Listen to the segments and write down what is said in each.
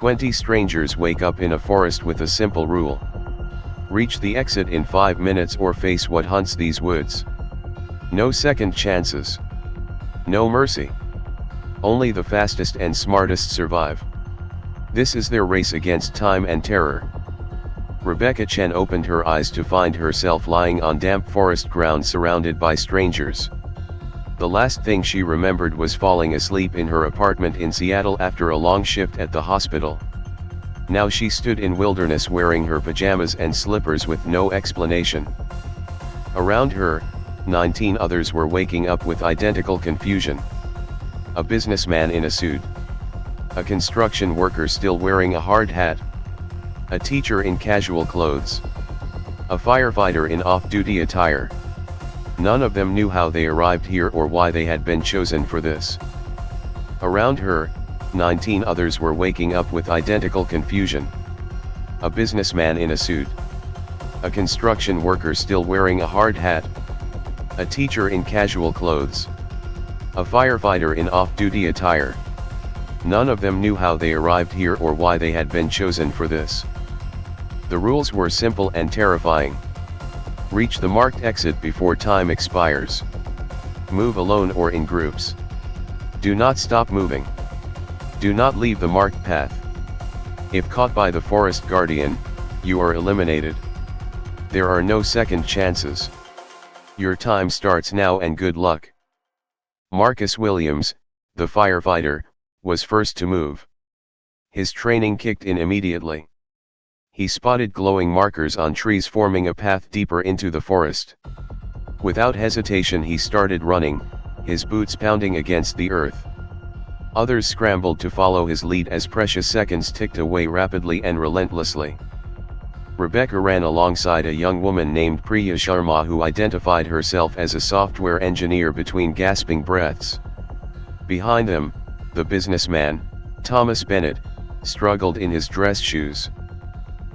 20 strangers wake up in a forest with a simple rule. Reach the exit in 5 minutes or face what hunts these woods. No second chances. No mercy. Only the fastest and smartest survive. This is their race against time and terror. Rebecca Chen opened her eyes to find herself lying on damp forest ground surrounded by strangers. The last thing she remembered was falling asleep in her apartment in Seattle after a long shift at the hospital. Now she stood in wilderness wearing her pajamas and slippers with no explanation. Around her, 19 others were waking up with identical confusion. A businessman in a suit. A construction worker still wearing a hard hat. A teacher in casual clothes. A firefighter in off-duty attire. None of them knew how they arrived here or why they had been chosen for this. Around her, 19 others were waking up with identical confusion. A businessman in a suit. A construction worker still wearing a hard hat. A teacher in casual clothes. A firefighter in off-duty attire. None of them knew how they arrived here or why they had been chosen for this. The rules were simple and terrifying. Reach the marked exit before time expires. Move alone or in groups. Do not stop moving. Do not leave the marked path. If caught by the forest guardian, you are eliminated. There are no second chances. Your time starts now and good luck. Marcus Williams, the firefighter, was first to move. His training kicked in immediately. He spotted glowing markers on trees forming a path deeper into the forest. Without hesitation he started running, his boots pounding against the earth. Others scrambled to follow his lead as precious seconds ticked away rapidly and relentlessly. Rebecca ran alongside a young woman named Priya Sharma who identified herself as a software engineer between gasping breaths. Behind them, the businessman, Thomas Bennett, struggled in his dress shoes.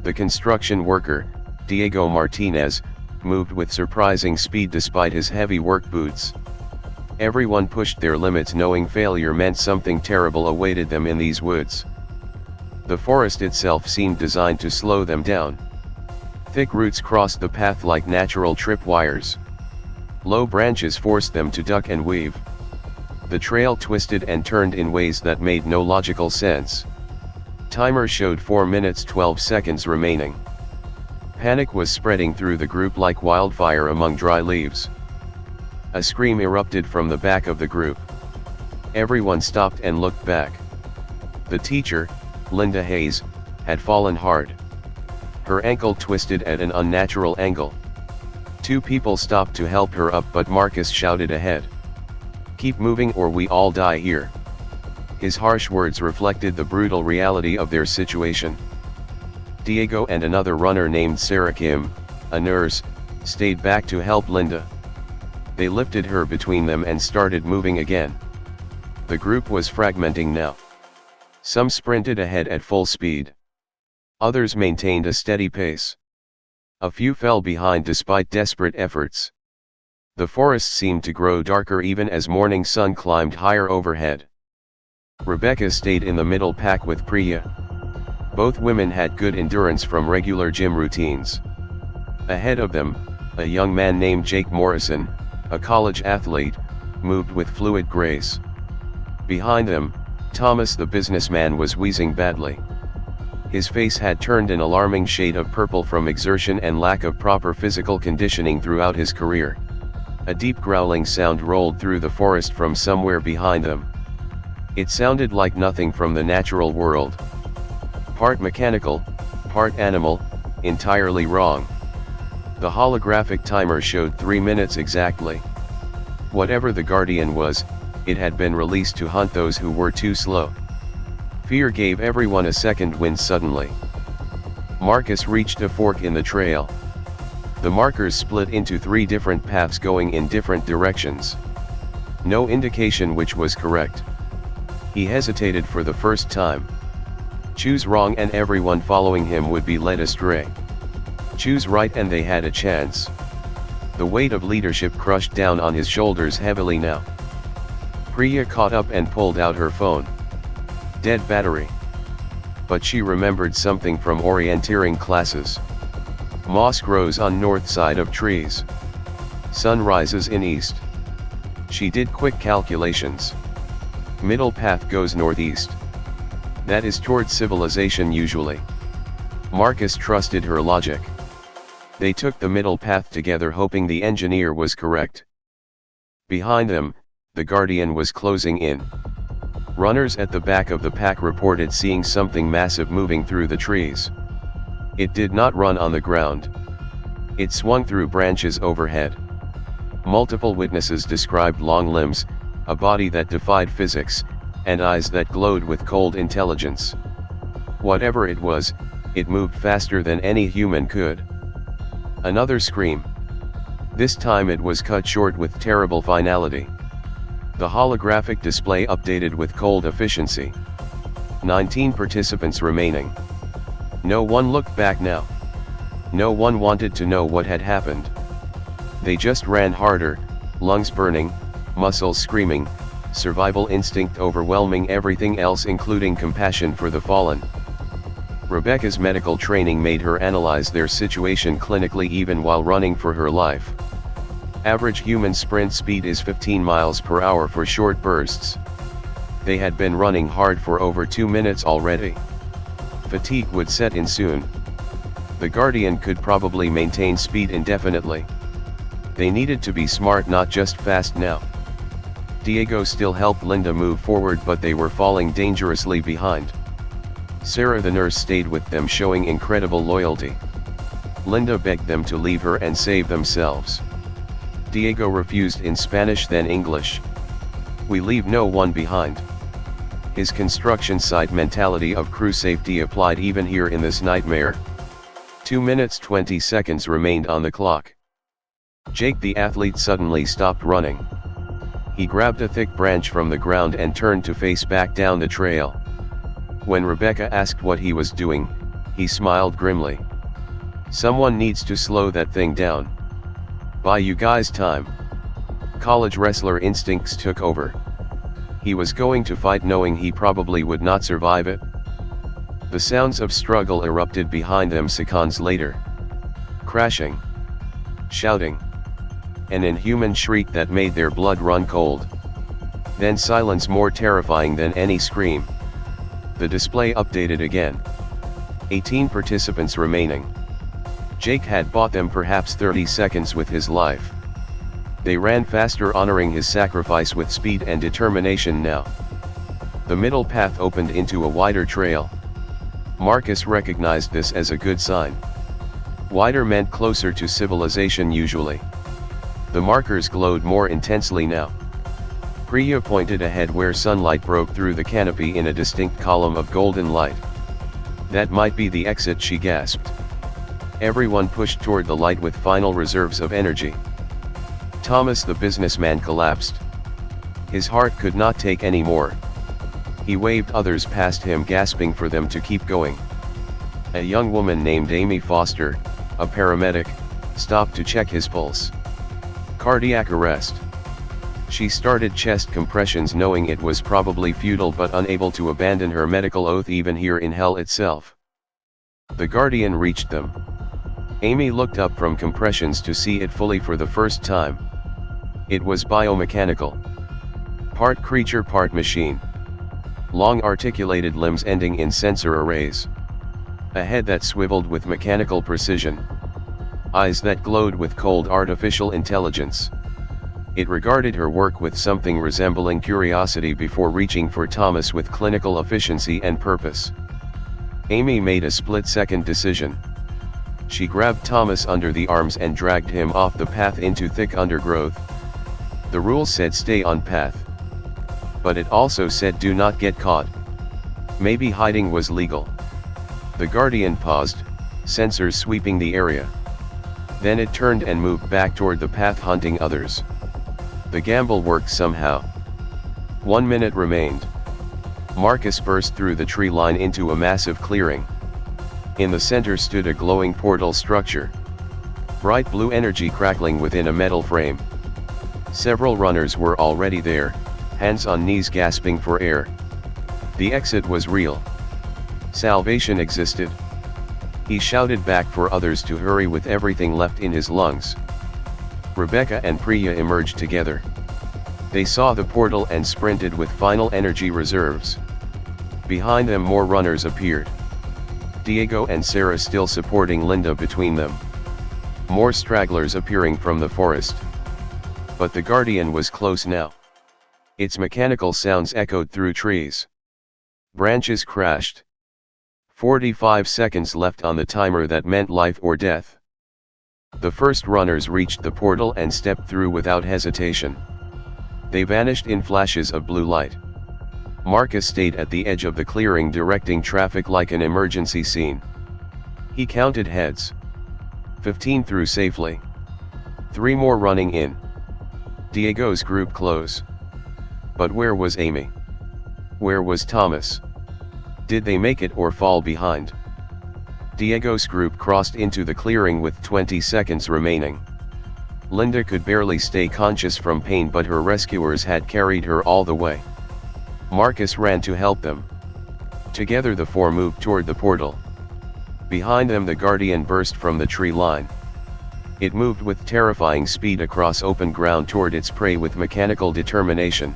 The construction worker, Diego Martinez, moved with surprising speed despite his heavy work boots. Everyone pushed their limits knowing failure meant something terrible awaited them in these woods. The forest itself seemed designed to slow them down. Thick roots crossed the path like natural tripwires. Low branches forced them to duck and weave. The trail twisted and turned in ways that made no logical sense. Timer showed 4 minutes 12 seconds remaining. Panic was spreading through the group like wildfire among dry leaves. A scream erupted from the back of the group. Everyone stopped and looked back. The teacher, Linda Hayes, had fallen hard. Her ankle twisted at an unnatural angle. 2 people stopped to help her up but Marcus shouted ahead. "Keep moving or we all die here." His harsh words reflected the brutal reality of their situation. Diego and another runner named Sarah Kim, a nurse, stayed back to help Linda. They lifted her between them and started moving again. The group was fragmenting now. Some sprinted ahead at full speed. Others maintained a steady pace. A few fell behind despite desperate efforts. The forest seemed to grow darker even as morning sun climbed higher overhead. Rebecca stayed in the middle pack with Priya. Both women had good endurance from regular gym routines. Ahead of them, a young man named Jake Morrison, a college athlete, moved with fluid grace. Behind them, Thomas the businessman was wheezing badly. His face had turned an alarming shade of purple from exertion and lack of proper physical conditioning throughout his career. A deep growling sound rolled through the forest from somewhere behind them. It sounded like nothing from the natural world. Part mechanical, part animal, entirely wrong. The holographic timer showed 3 minutes exactly. Whatever the guardian was, it had been released to hunt those who were too slow. Fear gave everyone a second wind suddenly. Marcus reached a fork in the trail. The markers split into 3 different paths going in different directions. No indication which was correct. He hesitated for the first time. Choose wrong and everyone following him would be led astray. Choose right and they had a chance. The weight of leadership crushed down on his shoulders heavily now. Priya caught up and pulled out her phone. Dead battery. but she remembered something from orienteering classes. Moss grows on north side of trees. Sun rises in east. She did quick calculations. Middle path goes northeast. That is towards civilization usually. Marcus trusted her logic. They took the middle path together, hoping the engineer was correct. Behind them, the Guardian was closing in. Runners at the back of the pack reported seeing something massive moving through the trees. It did not run on the ground. It swung through branches overhead. Multiple witnesses described long limbs, a body that defied physics, and eyes that glowed with cold intelligence. Whatever it was, it moved faster than any human could. Another scream. This time it was cut short with terrible finality. The holographic display updated with cold efficiency. 19 participants remaining. No one looked back now. No one wanted to know what had happened. They just ran harder, lungs burning, muscles screaming, survival instinct overwhelming everything else, including compassion for the fallen. Rebecca's medical training made her analyze their situation clinically even while running for her life. Average human sprint speed is 15 miles per hour for short bursts. They had been running hard for over 2 minutes already. Fatigue would set in soon. The Guardian could probably maintain speed indefinitely. They needed to be smart, not just fast now. Diego still helped Linda move forward, but they were falling dangerously behind. Sarah the nurse stayed with them, showing incredible loyalty. Linda begged them to leave her and save themselves. Diego refused in Spanish then English. We leave no one behind. His construction site mentality of crew safety applied even here in this nightmare. 2 minutes 20 seconds remained on the clock. Jake the athlete suddenly stopped running. He grabbed a thick branch from the ground and turned to face back down the trail. When Rebecca asked what he was doing, he smiled grimly. Someone needs to slow that thing down. Buy you guys time. College wrestler instincts took over. He was going to fight knowing he probably would not survive it. The sounds of struggle erupted behind them seconds later. Crashing. Shouting. An inhuman shriek that made their blood run cold. Then silence more terrifying than any scream. The display updated again. 18 participants remaining. Jake had bought them perhaps 30 seconds with his life. They ran faster, honoring his sacrifice with speed and determination now. The middle path opened into a wider trail. Marcus recognized this as a good sign. Wider meant closer to civilization usually. The markers glowed more intensely now. Priya pointed ahead where sunlight broke through the canopy in a distinct column of golden light. That might be the exit, she gasped. Everyone pushed toward the light with final reserves of energy. Thomas the businessman collapsed. His heart could not take any more. He waved others past him, gasping for them to keep going. A young woman named Amy Foster, a paramedic, stopped to check his pulse. Cardiac arrest. She started chest compressions, knowing it was probably futile but unable to abandon her medical oath even here in hell itself. The Guardian reached them. Amy looked up from compressions to see it fully for the first time. It was biomechanical. Part creature, part machine. Long articulated limbs ending in sensor arrays. A head that swiveled with mechanical precision. Eyes that glowed with cold artificial intelligence. It regarded her work with something resembling curiosity before reaching for Thomas with clinical efficiency and purpose. Amy made a split-second decision. She grabbed Thomas under the arms and dragged him off the path into thick undergrowth. The rules said stay on path. But it also said do not get caught. Maybe hiding was legal. The Guardian paused, sensors sweeping the area. Then it turned and moved back toward the path, hunting others. The gamble worked somehow. 1 minute remained. Marcus burst through the tree line into a massive clearing. In the center stood a glowing portal structure. Bright blue energy crackling within a metal frame. Several runners were already there, hands on knees gasping for air. The exit was real. Salvation existed. He shouted back for others to hurry with everything left in his lungs. Rebecca and Priya emerged together. They saw the portal and sprinted with final energy reserves. Behind them more runners appeared. Diego and Sarah still supporting Linda between them. More stragglers appearing from the forest. But the Guardian was close now. Its mechanical sounds echoed through trees. Branches crashed. 45 seconds left on the timer that meant life or death. The first runners reached the portal and stepped through without hesitation. They vanished in flashes of blue light. Marcus stayed at the edge of the clearing directing traffic like an emergency scene. He counted heads. 15 through safely. 3 more running in. Diego's group close. But where was Amy? Where was Thomas? Did they make it or fall behind? Diego's group crossed into the clearing with 20 seconds remaining. Linda could barely stay conscious from pain, but her rescuers had carried her all the way. Marcus ran to help them. Together the four moved toward the portal. Behind them the Guardian burst from the tree line. It moved with terrifying speed across open ground toward its prey with mechanical determination.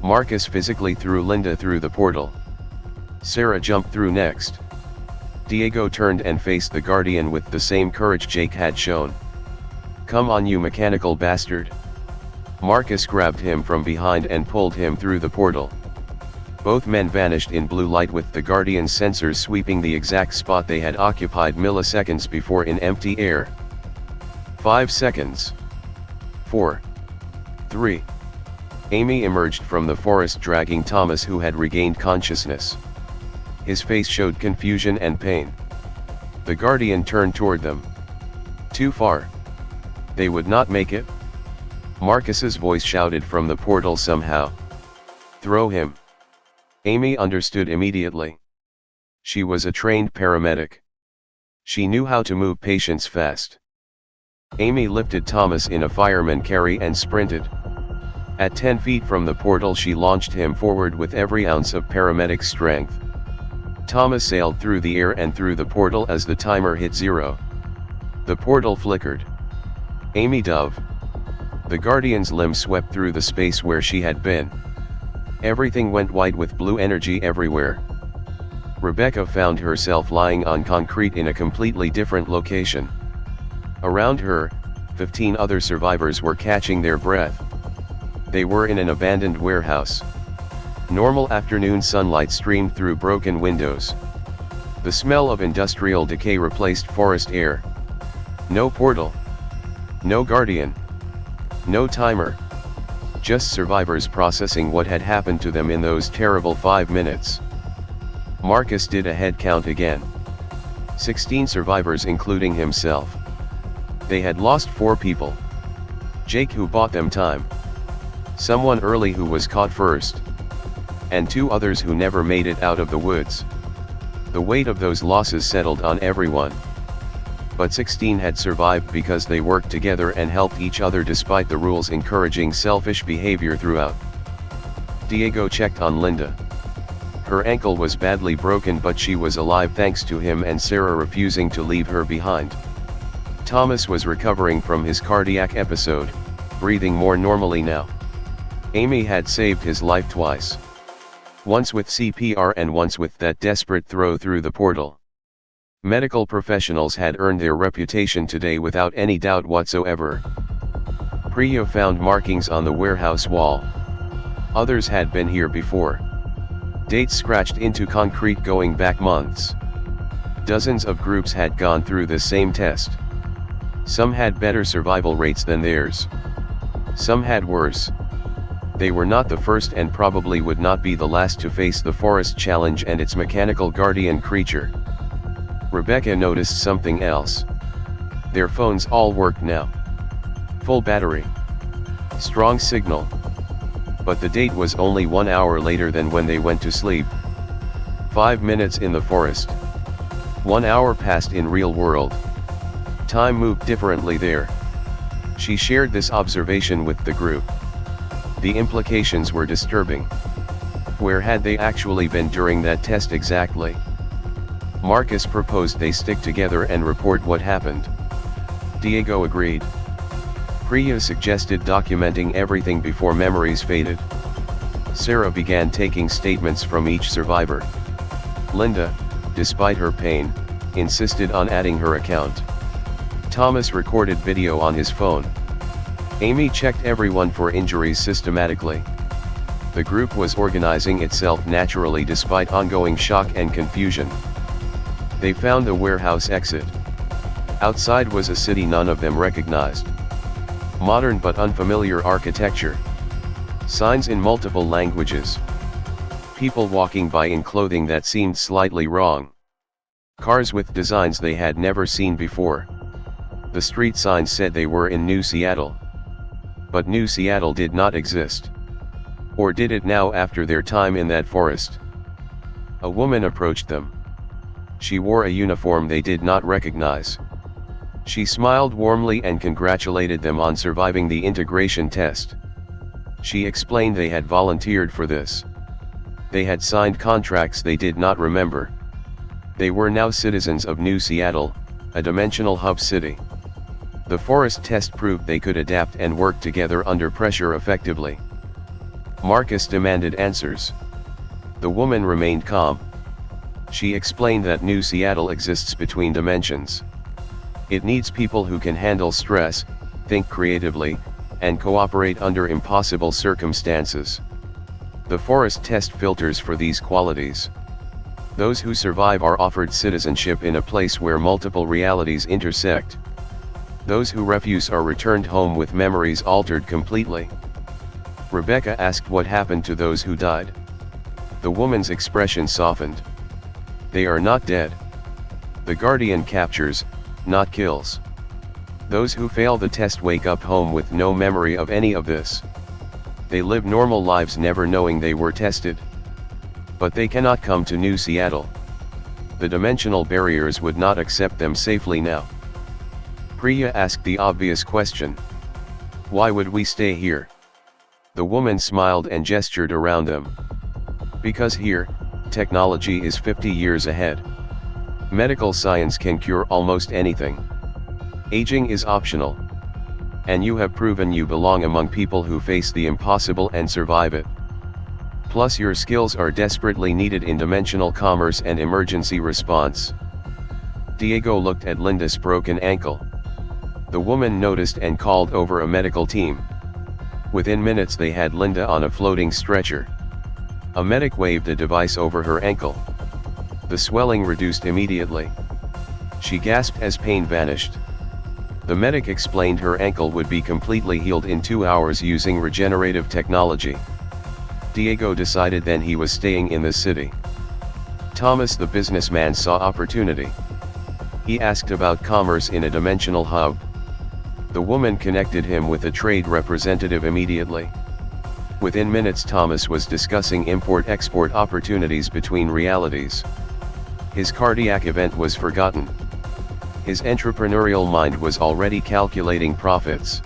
Marcus physically threw Linda through the portal. Sarah jumped through next. Diego turned and faced the Guardian with the same courage Jake had shown. "Come on, you mechanical bastard." Marcus grabbed him from behind and pulled him through the portal. Both men vanished in blue light with the Guardian's sensors sweeping the exact spot they had occupied milliseconds before in empty air. 5 seconds. 4. 3. Amy emerged from the forest dragging Thomas, who had regained consciousness. His face showed confusion and pain. The Guardian turned toward them. Too far. They would not make it. Marcus's voice shouted from the portal somehow. "Throw him." Amy understood immediately. She was a trained paramedic. She knew how to move patients fast. Amy lifted Thomas in a fireman carry and sprinted. At 10 feet from the portal she launched him forward with every ounce of paramedic strength. Thomas sailed through the air and through the portal as the timer hit 0. The portal flickered. Amy dove. The Guardian's limb swept through the space where she had been. Everything went white with blue energy everywhere. Rebecca found herself lying on concrete in a completely different location. Around her, 15 other survivors were catching their breath. They were in an abandoned warehouse. Normal afternoon sunlight streamed through broken windows. The smell of industrial decay replaced forest air. No portal. No Guardian. No timer. Just survivors processing what had happened to them in those terrible 5 minutes. Marcus did a head count again. 16 survivors including himself. They had lost 4 people. Jake, who bought them time. Someone early who was caught first. And 2 others who never made it out of the woods. The weight of those losses settled on everyone. But 16 had survived because they worked together and helped each other despite the rules encouraging selfish behavior throughout. Diego checked on Linda. Her ankle was badly broken, but she was alive thanks to him and Sarah refusing to leave her behind. Thomas was recovering from his cardiac episode, breathing more normally now. Amy had saved his life twice. Once with CPR and once with that desperate throw through the portal. Medical professionals had earned their reputation today without any doubt whatsoever. Priya found markings on the warehouse wall. Others had been here before. Dates scratched into concrete going back months. Dozens of groups had gone through the same test. Some had better survival rates than theirs. Some had worse. They were not the first and probably would not be the last to face the forest challenge and its mechanical guardian creature. Rebecca noticed something else. Their phones all worked now. Full battery. Strong signal. But the date was only 1 hour later than when they went to sleep. 5 minutes in the forest. 1 hour passed in real world. Time moved differently there. She shared this observation with the group. The implications were disturbing. Where had they actually been during that test exactly? Marcus proposed they stick together and report what happened. Diego agreed. Priya suggested documenting everything before memories faded. Sarah began taking statements from each survivor. Linda, despite her pain, insisted on adding her account. Thomas recorded video on his phone. Amy checked everyone for injuries systematically. The group was organizing itself naturally despite ongoing shock and confusion. They found the warehouse exit. Outside was a city none of them recognized. Modern but unfamiliar architecture. Signs in multiple languages. People walking by in clothing that seemed slightly wrong. Cars with designs they had never seen before. The street signs said they were in New Seattle. But New Seattle did not exist. Or did it now after their time in that forest? A woman approached them. She wore a uniform they did not recognize. She smiled warmly and congratulated them on surviving the integration test. She explained they had volunteered for this. They had signed contracts they did not remember. They were now citizens of New Seattle, a dimensional hub city. The forest test proved they could adapt and work together under pressure effectively. Marcus demanded answers. The woman remained calm. She explained that New Seattle exists between dimensions. It needs people who can handle stress, think creatively, and cooperate under impossible circumstances. The forest test filters for these qualities. Those who survive are offered citizenship in a place where multiple realities intersect. Those who refuse are returned home with memories altered completely. Rebecca asked what happened to those who died. The woman's expression softened. They are not dead. The Guardian captures, not kills. Those who fail the test wake up home with no memory of any of this. They live normal lives never knowing they were tested. But they cannot come to New Seattle. The dimensional barriers would not accept them safely now. Priya asked the obvious question. Why would we stay here? The woman smiled and gestured around them. Because here, technology is 50 years ahead. Medical science can cure almost anything. Aging is optional. And you have proven you belong among people who face the impossible and survive it. Plus your skills are desperately needed in dimensional commerce and emergency response. Diego looked at Linda's broken ankle. The woman noticed and called over a medical team. Within minutes they had Linda on a floating stretcher. A medic waved a device over her ankle. The swelling reduced immediately. She gasped as pain vanished. The medic explained her ankle would be completely healed in 2 hours using regenerative technology. Diego decided then he was staying in the city. Thomas the businessman saw opportunity. He asked about commerce in a dimensional hub. The woman connected him with a trade representative immediately. Within minutes Thomas was discussing import-export opportunities between realities. His cardiac event was forgotten. His entrepreneurial mind was already calculating profits.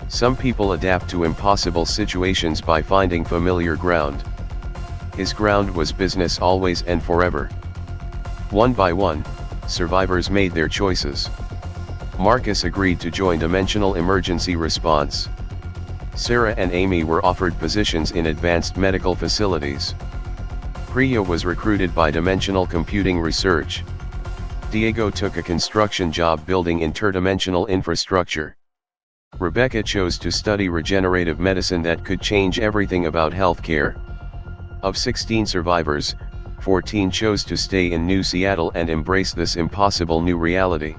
Some people adapt to impossible situations by finding familiar ground. His ground was business always and forever. One by one, survivors made their choices. Marcus agreed to join Dimensional Emergency Response. Sarah and Amy were offered positions in advanced medical facilities. Priya was recruited by Dimensional Computing Research. Diego took a construction job building interdimensional infrastructure. Rebecca chose to study regenerative medicine that could change everything about healthcare. Of 16 survivors, 14 chose to stay in New Seattle and embrace this impossible new reality.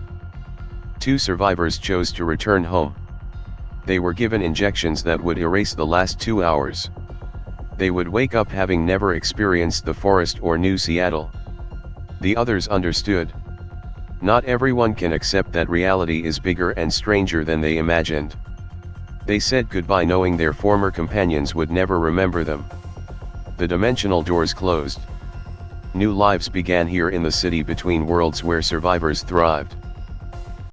2 survivors chose to return home. They were given injections that would erase the last 2 hours. They would wake up having never experienced the forest or New Seattle. The others understood. Not everyone can accept that reality is bigger and stranger than they imagined. They said goodbye knowing their former companions would never remember them. The dimensional doors closed. New lives began here in the city between worlds where survivors thrived.